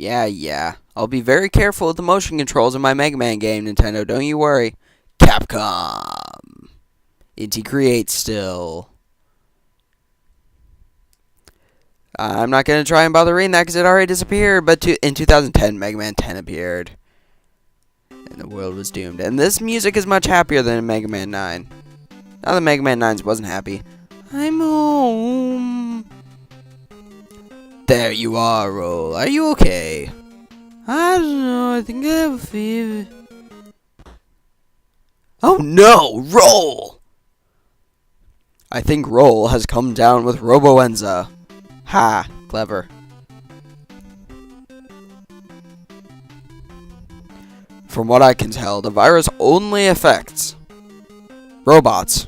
Yeah. I'll be very careful with the motion controls in my Mega Man game, Nintendo. Don't you worry. Capcom. Inti Create still. I'm not going to try and bother reading that because it already disappeared. But in 2010, Mega Man 10 appeared. And the world was doomed. And this music is much happier than in Mega Man 9. Not that Mega Man 9 wasn't happy. I'm home. There you are, Roll. Are you okay? I don't know. I think I have a fever. Oh no, Roll! I think Roll has come down with Roboenza. Ha, clever. From what I can tell, the virus only affects robots.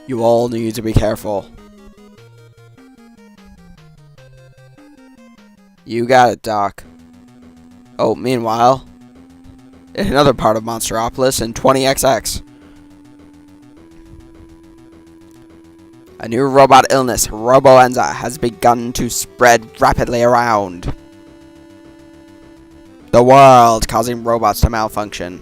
You all need to be careful. You got it, Doc. Oh, meanwhile, in another part of Monsteropolis in 20XX. A new robot illness, Roboenza, has begun to spread rapidly around the world, causing robots to malfunction.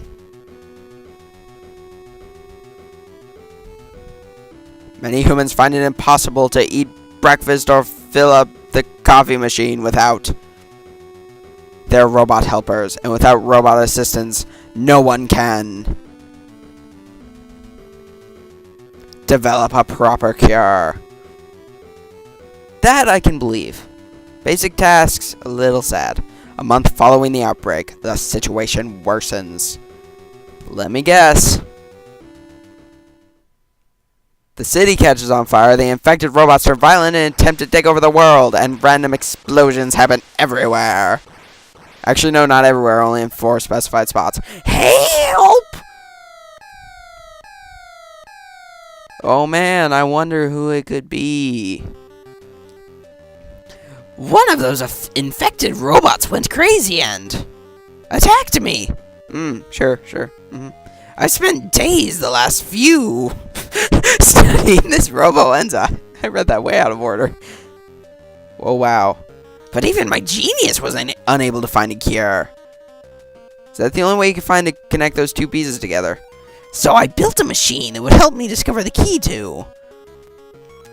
Many humans find it impossible to eat breakfast or fill up the coffee machine without their robot helpers, and without robot assistance, no one can develop a proper cure. That I can believe. Basic tasks, a little sad. A month following the outbreak, the situation worsens. Let me guess. The city catches on fire, the infected robots are violent and attempt to take over the world, and random explosions happen everywhere. Actually, no, not everywhere, only in 4 specified spots. Help! Oh man, I wonder who it could be. One of those infected robots went crazy and attacked me. Sure. I spent days the last few studying this Roboenza. I read that way out of order. Oh wow. But even my genius was unable to find a cure. Is that the only way you can find to connect those two pieces together? So I built a machine that would help me discover the key to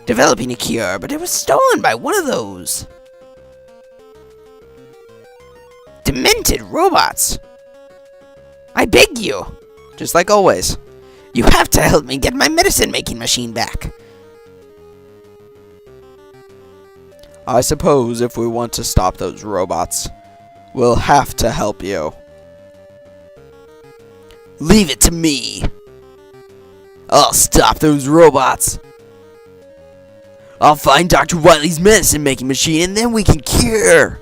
developing a cure, but it was stolen by one of those demented robots. I beg you, just like always, you have to help me get my medicine-making machine back. I suppose if we want to stop those robots, we'll have to help you. Leave it to me. I'll stop those robots. I'll find Dr. Wily's medicine-making machine, and then we can cure.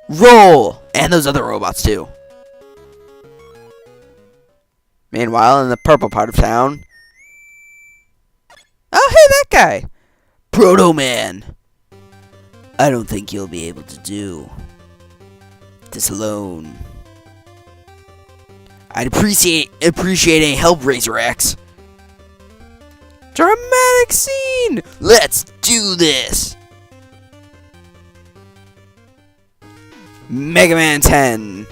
Roll! And those other robots, too. Meanwhile, in the purple part of town... Oh, hey, that guy! Proto Man! I don't think you'll be able to do this alone. I'd appreciate any help, Razor X. Dramatic scene! Let's do this! Mega Man 10.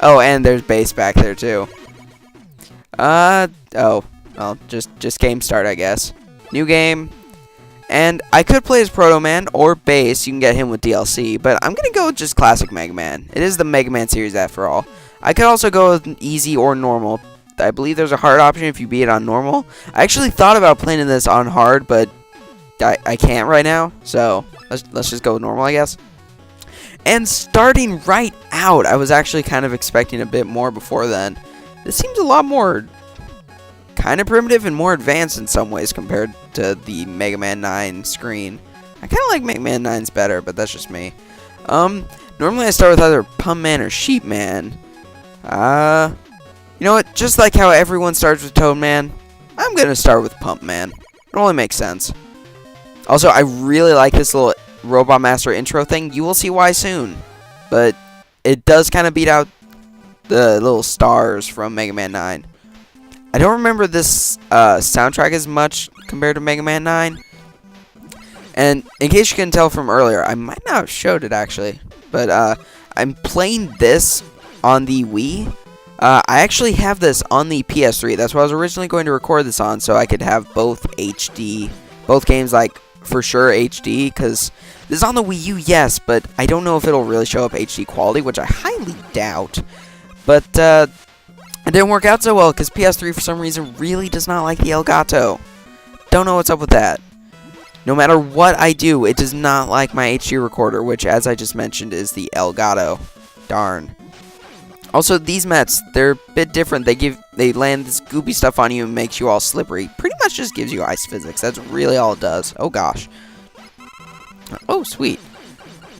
Oh, and there's Bass back there too. Well, just game start, I guess. New game. And I could play as Proto Man or Bass. You can get him with DLC, but I'm gonna go with just classic Mega Man. It is the Mega Man series after all. I could also go with easy or normal. I believe there's a hard option if you beat it on normal. I actually thought about playing this on hard, but I can't right now. So let's just go with normal, I guess. And starting right out, I was actually kind of expecting a bit more before then. This seems a lot more kind of primitive and more advanced in some ways compared to the Mega Man 9 screen. I kind of like Mega Man 9's better, but that's just me. Normally I start with either Pump Man or Sheep Man. You know what? Just like how everyone starts with Toad Man, I'm gonna start with Pump Man. It only makes sense. Also, I really like this little Robot Master intro thing. You will see why soon. But it does kind of beat out the little stars from Mega Man 9. I don't remember this soundtrack as much compared to Mega Man 9. And in case you couldn't tell from earlier, I might not have showed it actually, but I'm playing this on the Wii. I actually have this on the PS3. That's what I was originally going to record this on, so I could have both HD, both games like for sure HD, because this is on the Wii U, yes, but I don't know if it'll really show up HD quality, which I highly doubt. But it didn't work out so well because PS3 for some reason really does not like the Elgato. Don't know what's up with that. No matter what I do, it does not like my HD recorder, which, as I just mentioned, is the Elgato. Darn. Also, these Mets, they're a bit different. They land this goopy stuff on you and makes you all slippery. Pretty much just gives you ice physics. That's really all it does. Oh, gosh. Oh, sweet.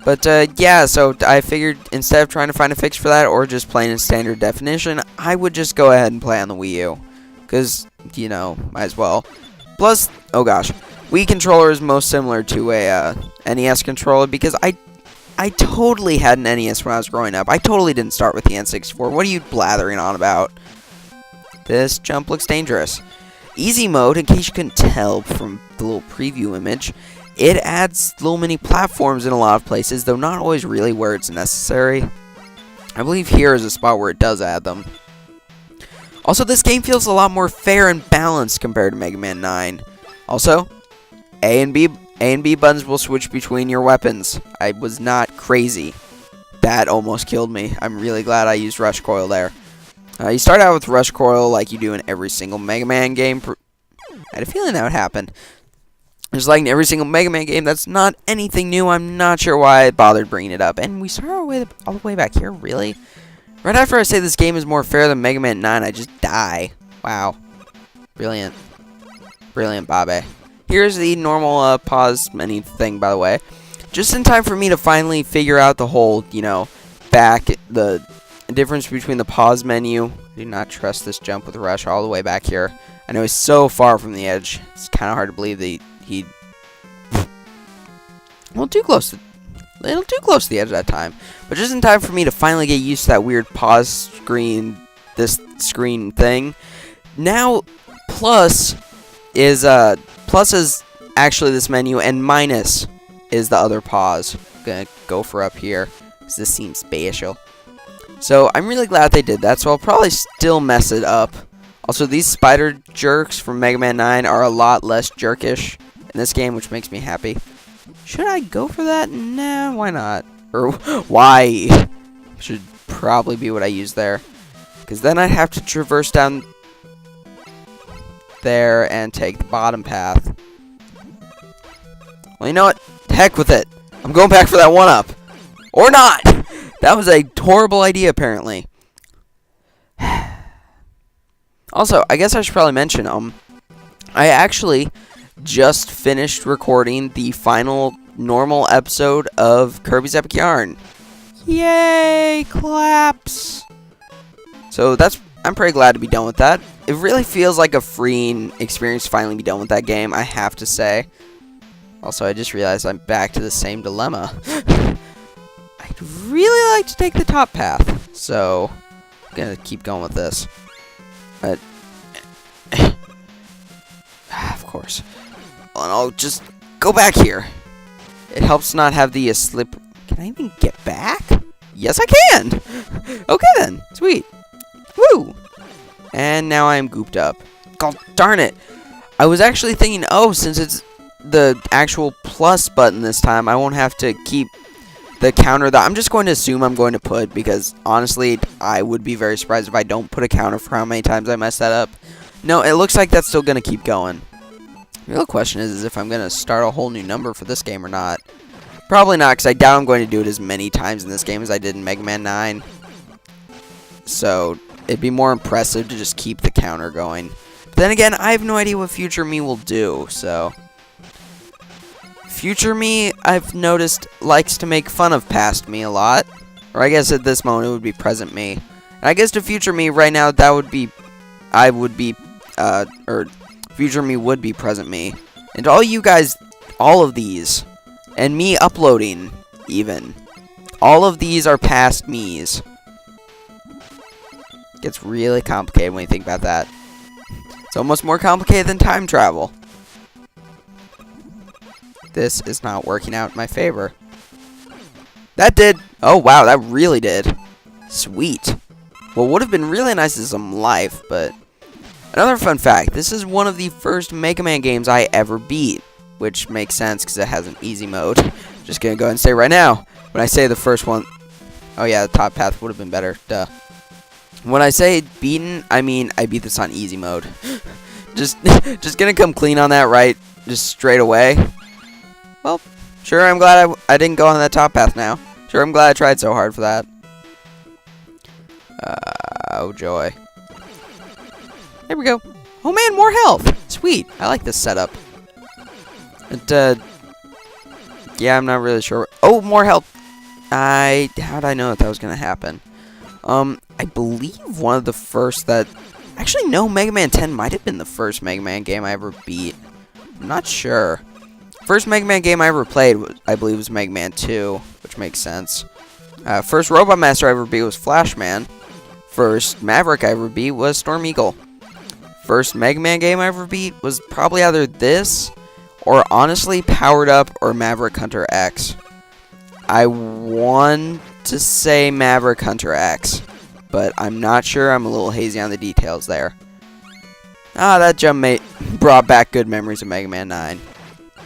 But, yeah, so I figured instead of trying to find a fix for that or just playing in standard definition, I would just go ahead and play on the Wii U. Because, you know, might as well. Plus, oh, gosh. Wii controller is most similar to a NES controller because I totally had an NES when I was growing up. I totally didn't start with the N64. What are you blathering on about? This jump looks dangerous. Easy mode, in case you couldn't tell from the little preview image, it adds little mini platforms in a lot of places, though not always really where it's necessary. I believe here is a spot where it does add them. Also, this game feels a lot more fair and balanced compared to Mega Man 9. Also, A and B buttons will switch between your weapons. I was not crazy. That almost killed me. I'm really glad I used Rush Coil there. You start out with Rush Coil like you do in every single Mega Man game. I had a feeling that would happen. Just like in every single Mega Man game, that's not anything new. I'm not sure why I bothered bringing it up. And we start all the way back here, really? Right after I say this game is more fair than Mega Man 9, I just die. Wow. Brilliant. Brilliant, Babe. Here's the normal pause menu thing, by the way. Just in time for me to finally figure out the whole, you know, the difference between the pause menu. I do not trust this jump with Rush all the way back here. I know he's so far from the edge. It's kind of hard to believe that he a little too close to the edge that time. But just in time for me to finally get used to that weird pause screen, this screen thing. Now, plus is actually this menu, and minus is the other pause. I'm gonna go for up here because this seems special. So I'm really glad they did that. So I'll probably still mess it up. Also, these spider jerks from Mega Man 9 are a lot less jerkish in this game, which makes me happy. Should I go for that? Nah, why not? Or why? Should probably be what I use there. Because then I'd have to traverse down there and take the bottom path. Well, you know what? Heck with it. I'm going back for that 1-up. Or not! That was a horrible idea, apparently. Also, I guess I should probably mention, I actually just finished recording the final normal episode of Kirby's Epic Yarn. Yay! Claps! So I'm pretty glad to be done with that. It really feels like a freeing experience to finally be done with that game, I have to say. Also, I just realized I'm back to the same dilemma. I'd really like to take the top path, so I'm gonna keep going with this. But of course. And I'll just go back here. It helps not have the slip. Can I even get back? Yes, I can! Okay then. Sweet. Woo! And now I'm gooped up. God darn it. I was actually thinking, oh, since it's the actual plus button this time, I won't have to keep the counter that I'm just going to assume I'm going to put, because honestly, I would be very surprised if I don't put a counter for how many times I mess that up. No, it looks like that's still going to keep going. The real question is if I'm going to start a whole new number for this game or not. Probably not, because I doubt I'm going to do it as many times in this game as I did in Mega Man 9. So, it'd be more impressive to just keep the counter going. But then again, I have no idea what future me will do, so future me, I've noticed, likes to make fun of past me a lot. Or I guess at this moment it would be present me. And I guess to future me right now, that would be, or future me would be present me. And to all you guys, all of these, and me uploading, even, all of these are past me's. Gets really complicated when you think about that. It's almost more complicated than time travel. this is not working out in my favor. That did. Oh, wow, that really did. Sweet. What would have been really nice is some life, but... Another fun fact, this is one of the first Mega Man games I ever beat, which makes sense because it has an easy mode. Just gonna go ahead and say right now, when I say the first one... Oh yeah, the top path would have been better, duh. When I say beaten, I mean I beat this on easy mode. just gonna come clean on that right, just straight away. Well, sure, I'm glad I didn't go on that top path now. Sure, I'm glad I tried so hard for that. Oh joy. There we go. Oh man, more health. Sweet. I like this setup. Yeah, I'm not really sure. Oh, more health. How'd I know that was gonna happen? I believe one of the first that... Actually, no, Mega Man 10 might have been the first Mega Man game I ever beat. I'm not sure. First Mega Man game I ever played, I believe, was Mega Man 2, which makes sense. First Robot Master I ever beat was Flash Man. First Maverick I ever beat was Storm Eagle. First Mega Man game I ever beat was probably either this, or honestly, Powered Up or Maverick Hunter X. I want to say Maverick Hunter X, but I'm not sure. I'm a little hazy on the details there. Ah, that jump brought back good memories of Mega Man 9.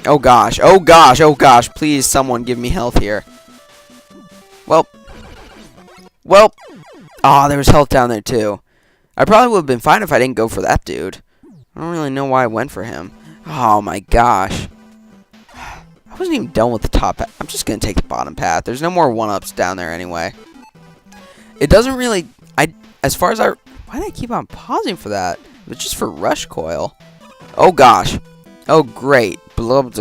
Oh gosh, oh gosh, oh gosh, please someone give me health here. Well, ah, there was health down there too. I probably would have been fine if I didn't go for that dude. I don't really know why I went for him. Oh my gosh. I wasn't even done with the top path. I'm just going to take the bottom path. There's no more 1-ups down there anyway. It doesn't really... As far as why did I keep on pausing for that? It was just for Rush Coil. Oh gosh. Oh great. Blurs.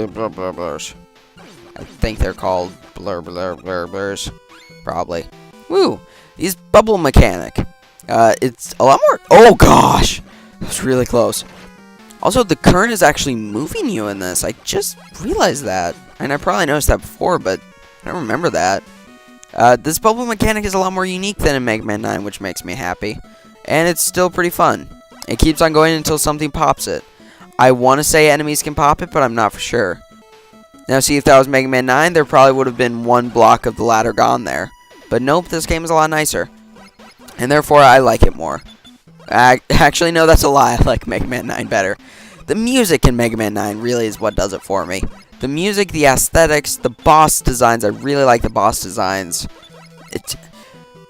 I think they're called blurs. Probably. Woo. He's Bubble Mechanic. It's a lot more... Oh gosh. That was really close. Also, the current is actually moving you in this. I just realized that. And I probably noticed that before, but I don't remember that. This bubble mechanic is a lot more unique than in Mega Man 9, which makes me happy. And it's still pretty fun. It keeps on going until something pops it. I want to say enemies can pop it, but I'm not for sure. Now, see, if that was Mega Man 9, there probably would have been one block of the ladder gone there. But nope, this game is a lot nicer. And therefore, I like it more. Actually, no, that's a lie. I like Mega Man 9 better. The music in Mega Man 9 really is what does it for me. The music, the aesthetics, the boss designs. I really like the boss designs.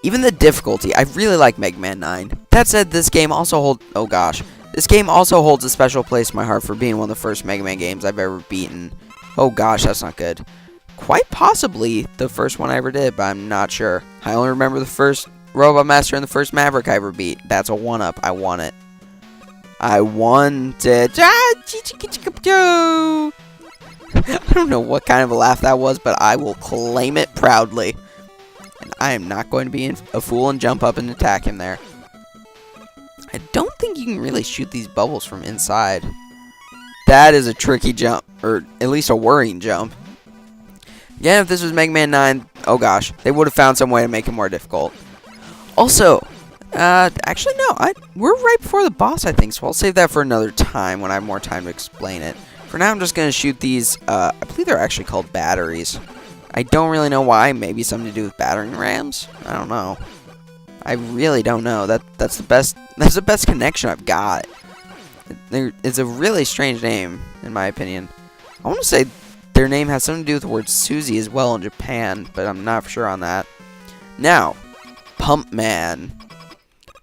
Even the difficulty. I really like Mega Man 9. That said, this game also holds... Oh, gosh. This game also holds a special place in my heart for being one of the first Mega Man games I've ever beaten. Oh, gosh, that's not good. Quite possibly the first one I ever did, but I'm not sure. I only remember the first Robot Master and the first Maverick I ever beat. That's a 1-up. I want it. I want it. I don't know what kind of a laugh that was, but I will claim it proudly. And I am not going to be a fool and jump up and attack him there. I don't think you can really shoot these bubbles from inside. That is a tricky jump, or at least a worrying jump. Again, if this was Mega Man 9, oh gosh, they would have found some way to make it more difficult. Also, actually no, we're right before the boss, I think, so I'll save that for another time when I have more time to explain it. For now, I'm just going to shoot these, I believe they're actually called batteries. I don't really know why, maybe something to do with battering rams? I don't know. I really don't know. That's the best connection I've got. It's a really strange name, in my opinion. I want to say their name has something to do with the word Susie as well in Japan, but I'm not for sure on that. Now, Pump Man.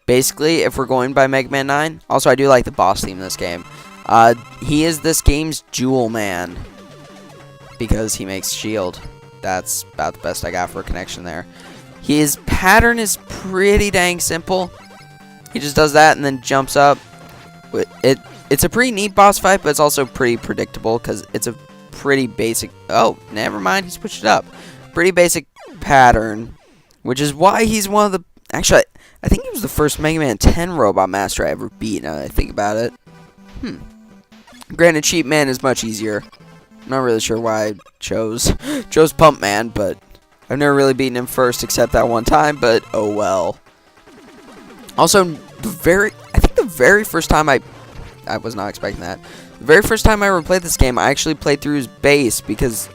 Basically, if we're going by Mega Man 9, also I do like the boss theme in this game. He is this game's Jewel Man, because he makes shield. That's about the best I got for a connection there. His pattern is pretty dang simple. He just does that and then jumps up. It's a pretty neat boss fight, but it's also pretty predictable because it's a pretty basic... Oh, never mind, he switched it up. Pretty basic pattern, which is why he's one of the... Actually, I think he was the first Mega Man 10 Robot Master I ever beat, now that I think about it. Granted, Cheap Man is much easier. I'm not really sure why I chose Pump Man, but I've never really beaten him first except that one time, but oh well. Also, I think the very first time I I was not expecting that. The very first time I ever played this game, I actually played through as Bass because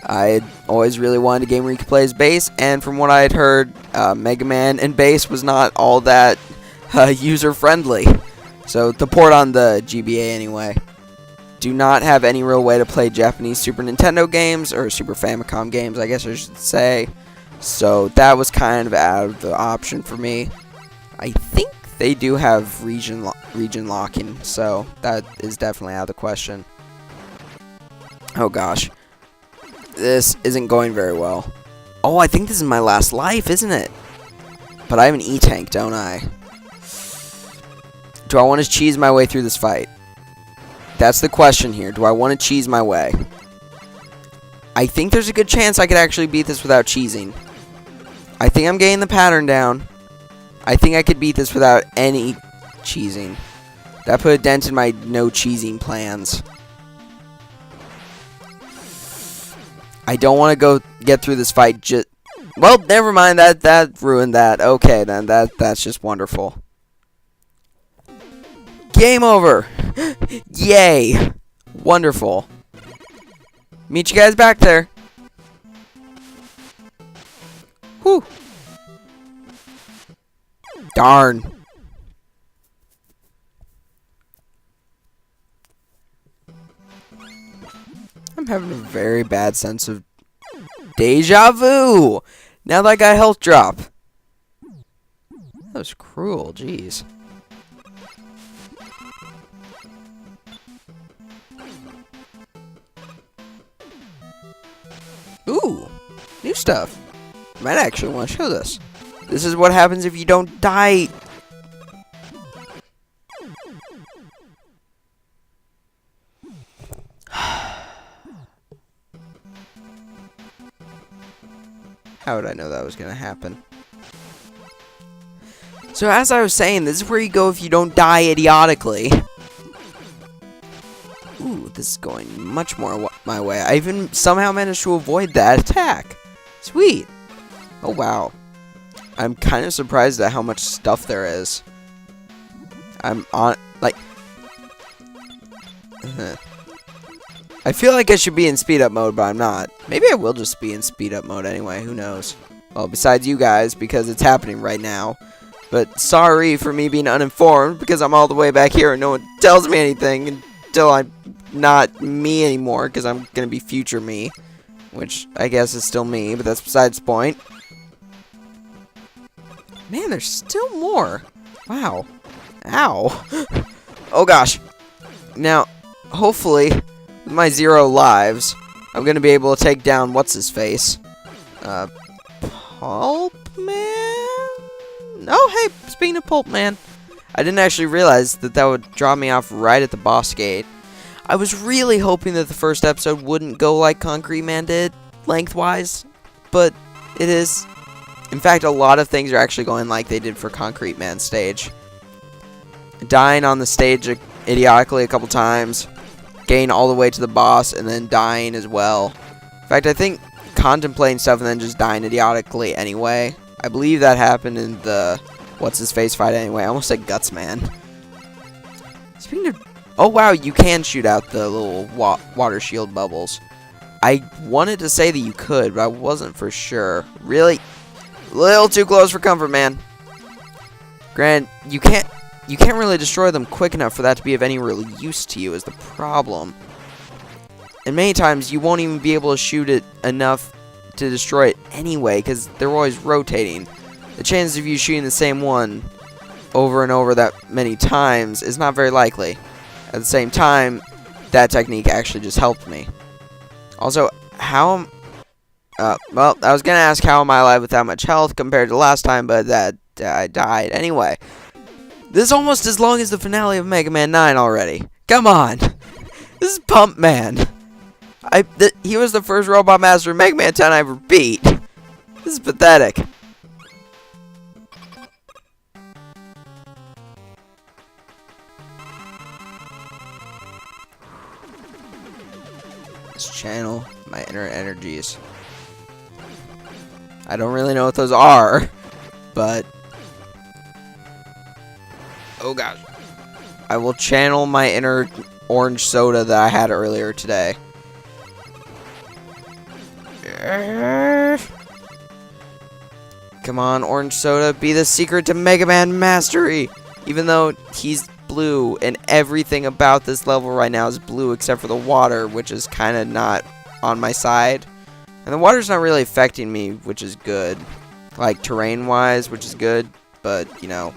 I had always really wanted a game where you could play as Bass, and from what I had heard, Mega Man and Bass was not all that user-friendly. So, the port on the GBA anyway. Do not have any real way to play Japanese Super Nintendo games, or Super Famicom games, I guess I should say. So, that was kind of out of the option for me. I think they do have region locking, so that is definitely out of the question. Oh gosh. This isn't going very well. Oh, I think this is my last life, isn't it? But I have an E-Tank, don't I? Do I want to cheese my way through this fight? That's the question here. Do I want to cheese my way? I think there's a good chance I could actually beat this without cheesing. I think I'm getting the pattern down. I think I could beat this without any cheesing. That put a dent in my no cheesing plans. I don't want to go get through this fight just... Well, never mind. That ruined that. Okay, then. That's just wonderful. Game over! Yay! Wonderful. Meet you guys back there. Whew. Darn. I'm having a very bad sense of deja vu. Now that I got health drop. That was cruel, jeez. Ooh, new stuff. Might actually want to show this. This is what happens if you don't die. How would I know that was going to happen? So as I was saying, this is where you go if you don't die idiotically. Ooh, this is going much more my way. I even somehow managed to avoid that attack. Sweet. Oh, wow. I'm kind of surprised at how much stuff there is. I'm on, like... I feel like I should be in speed up mode, but I'm not. Maybe I will just be in speed up mode anyway, who knows. Well, besides you guys, because it's happening right now. But sorry for me being uninformed, because I'm all the way back here and no one tells me anything until I'm not me anymore, because I'm going to be future me. Which I guess is still me, but that's besides the point. Man, there's still more. Wow. Ow. Oh gosh. Now, hopefully, with my 0 lives, I'm going to be able to take down what's-his-face. Pulp Man? Oh, hey, speaking of Pulp Man, I didn't actually realize that that would drop me off right at the boss gate. I was really hoping that the first episode wouldn't go like Concrete Man did, lengthwise, but it is. In fact, a lot of things are actually going like they did for Concrete Man's stage. Dying on the stage idiotically a couple times, getting all the way to the boss, and then dying as well. In fact, I think contemplating stuff and then just dying idiotically anyway. I believe that happened in the what's-his-face fight anyway. I almost said Guts Man. Speaking of... Oh, wow, you can shoot out the little water shield bubbles. I wanted to say that you could, but I wasn't for sure. Really? A little too close for comfort, man. Grant, you can't really destroy them quick enough for that to be of any real use to you is the problem. And many times you won't even be able to shoot it enough to destroy it anyway, because they're always rotating. The chances of you shooting the same one over and over that many times is not very likely. At the same time, that technique actually just helped me. Also, how... well, I was going to ask how am I alive with that much health compared to last time, but that I died. Anyway, this is almost as long as the finale of Mega Man 9 already. Come on. This is Pump Man. He was the first Robot Master in Mega Man 10 I ever beat. This is pathetic. Let's channel my inner energies. I don't really know what those are, but... Oh gosh. I will channel my inner orange soda that I had earlier today. Come on, orange soda, be the secret to Mega Man mastery. Even though he's blue and everything about this level right now is blue except for the water, which is kind of not on my side. And the water's not really affecting me, which is good. Like, terrain-wise, which is good. But, you know,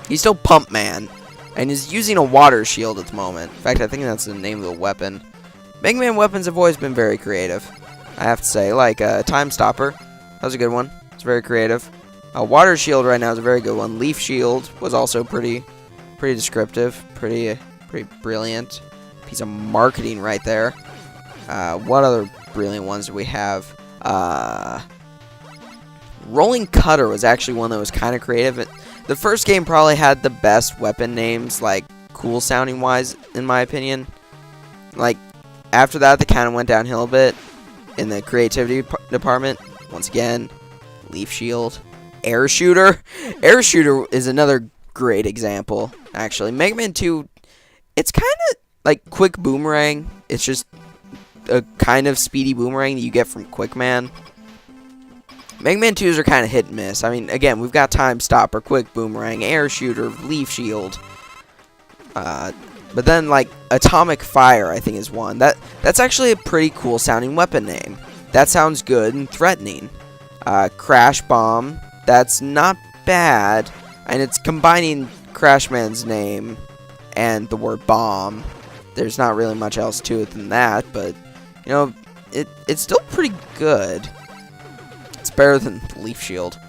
he's still Pump Man. And he's using a water shield at the moment. In fact, I think that's the name of the weapon. Mega Man weapons have always been very creative, I have to say. Like, Time Stopper. That was a good one. It's very creative. Water Shield right now is a very good one. Leaf Shield was also pretty descriptive. Pretty brilliant. Piece of marketing right there. What other brilliant ones do we have? Rolling Cutter was actually one that was kind of creative. The first game probably had the best weapon names, like, cool sounding wise, in my opinion. Like, after that, they kind of went downhill a bit in the creativity department. Once again, Leaf Shield. Air Shooter. Air Shooter is another great example, actually. Mega Man 2, it's kind of like Quick Boomerang. It's just a kind of speedy boomerang that you get from Quick Man. Mega Man 2s are kind of hit and miss. I mean, again, we've got Time Stopper, Quick Boomerang, Air Shooter, Leaf Shield. But then, like, Atomic Fire, I think, is one. That's actually a pretty cool sounding weapon name. That sounds good and threatening. Crash Bomb. That's not bad, and it's combining Crash Man's name and the word bomb. There's not really much else to it than that, but, you know, it's still pretty good. It's better than Leaf Shield.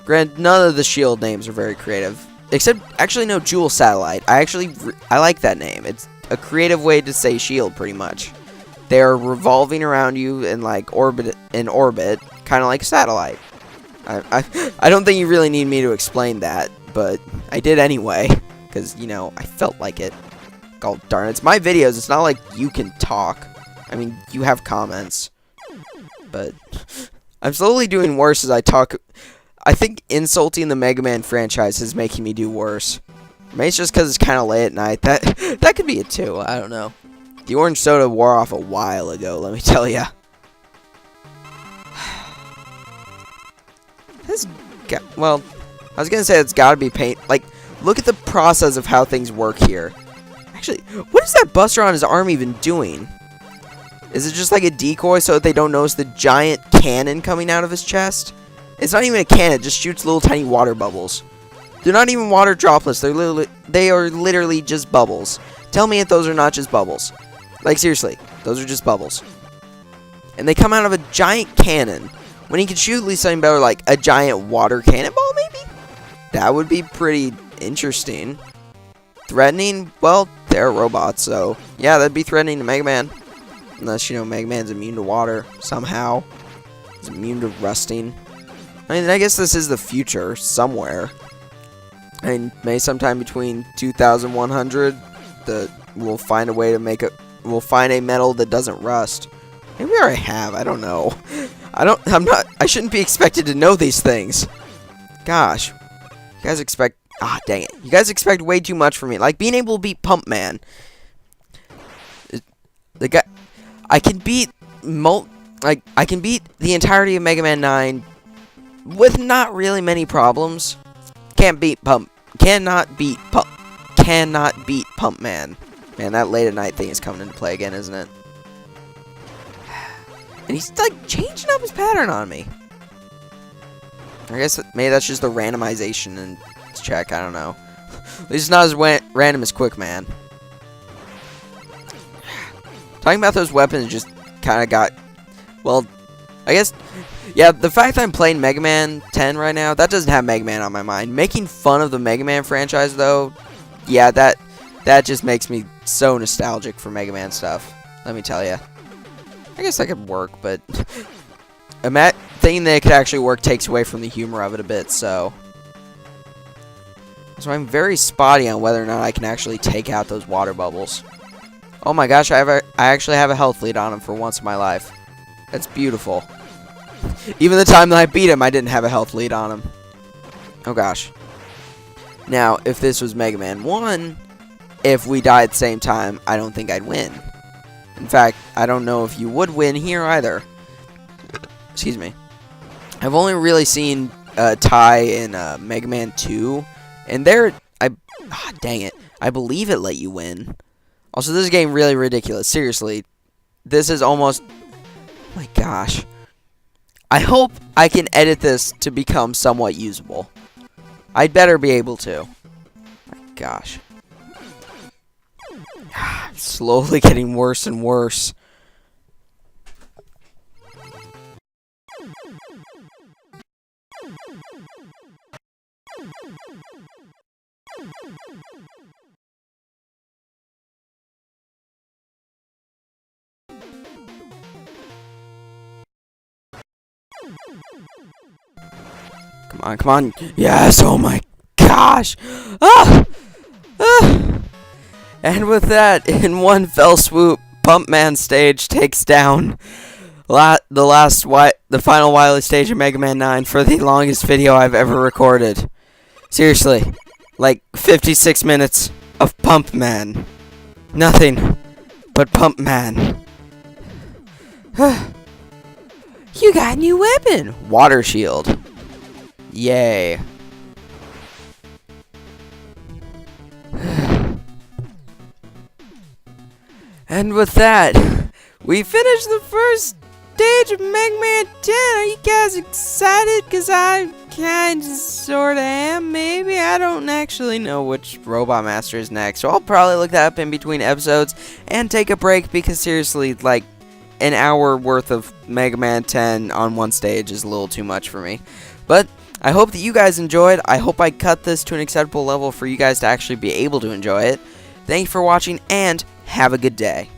Granted, none of the shield names are very creative, except, actually, no, Jewel Satellite. I like that name. It's a creative way to say shield, pretty much. They're revolving around you in, like, orbit, kind of like a satellite. I don't think you really need me to explain that, but I did anyway, because, you know, I felt like it. God darn it, it's my videos, it's not like you can talk. I mean, you have comments, but I'm slowly doing worse as I talk. I think insulting the Mega Man franchise is making me do worse. Maybe it's just because it's kind of late at night. That could be it too, I don't know. The orange soda wore off a while ago, let me tell ya. Well, I was gonna say it's gotta be paint. Like, look at the process of how things work here. Actually, what is that Buster on his arm even doing? Is it just like a decoy so that they don't notice the giant cannon coming out of his chest? It's not even a cannon, it just shoots little tiny water bubbles. They're not even water droplets, they are literally just bubbles. Tell me if those are not just bubbles. Like, seriously, those are just bubbles. And they come out of a giant cannon. When he could shoot at least something better, like a giant water cannonball, maybe? That would be pretty interesting. Threatening? Well, they're robots, so yeah, that'd be threatening to Mega Man. Unless, you know, Mega Man's immune to water, somehow. He's immune to rusting. I mean, I guess this is the future, somewhere. I mean, maybe sometime between 2100, we'll find a way to make we'll find a metal that doesn't rust. Maybe we already have, I don't know. I shouldn't be expected to know these things. Gosh. You guys expect, dang it. You guys expect way too much from me. Like, being able to beat Pump Man. The guy, I can beat, I can beat the entirety of Mega Man 9 with not really many problems. Cannot beat Pump Man. Man, that late at night thing is coming into play again, isn't it? And he's, like, changing up his pattern on me. I guess maybe that's just the randomization in this check. I don't know. At least it's not as random as Quick Man. Talking about those weapons just kind of got... Well, I guess... Yeah, the fact that I'm playing Mega Man 10 right now, that doesn't have Mega Man on my mind. Making fun of the Mega Man franchise, though, yeah, that just makes me so nostalgic for Mega Man stuff. Let me tell you. I guess that could work, but thinking that it could actually work takes away from the humor of it a bit, so I'm very spotty on whether or not I can actually take out those water bubbles. Oh my gosh, I actually have a health lead on him for once in my life. That's beautiful. Even the time that I beat him, I didn't have a health lead on him. Oh gosh. Now, if this was Mega Man 1, if we die at the same time, I don't think I'd win. In fact, I don't know if you would win here either. Excuse me. I've only really seen Ty in Mega Man 2, and there, dang it, I believe it let you win. Also, this game really ridiculous. Seriously, this is almost, oh my gosh. I hope I can edit this to become somewhat usable. I'd better be able to. My gosh. Slowly getting worse and worse. Come on, come on. Yes, oh my gosh. Ah! Ah! And with that, in one fell swoop, Pumpman stage takes down the final Wily stage of Mega Man 9 for the longest video I've ever recorded. Seriously, like 56 minutes of Pumpman. Nothing but Pumpman. You got a new weapon! Water shield. Yay. And with that, we finished the first stage of Mega Man 10. Are you guys excited? Because I kind of sort of am, maybe. I don't actually know which Robot Master is next. So I'll probably look that up in between episodes and take a break because seriously, like, an hour worth of Mega Man 10 on one stage is a little too much for me. But I hope that you guys enjoyed. I hope I cut this to an acceptable level for you guys to actually be able to enjoy it. Thank you for watching, and have a good day.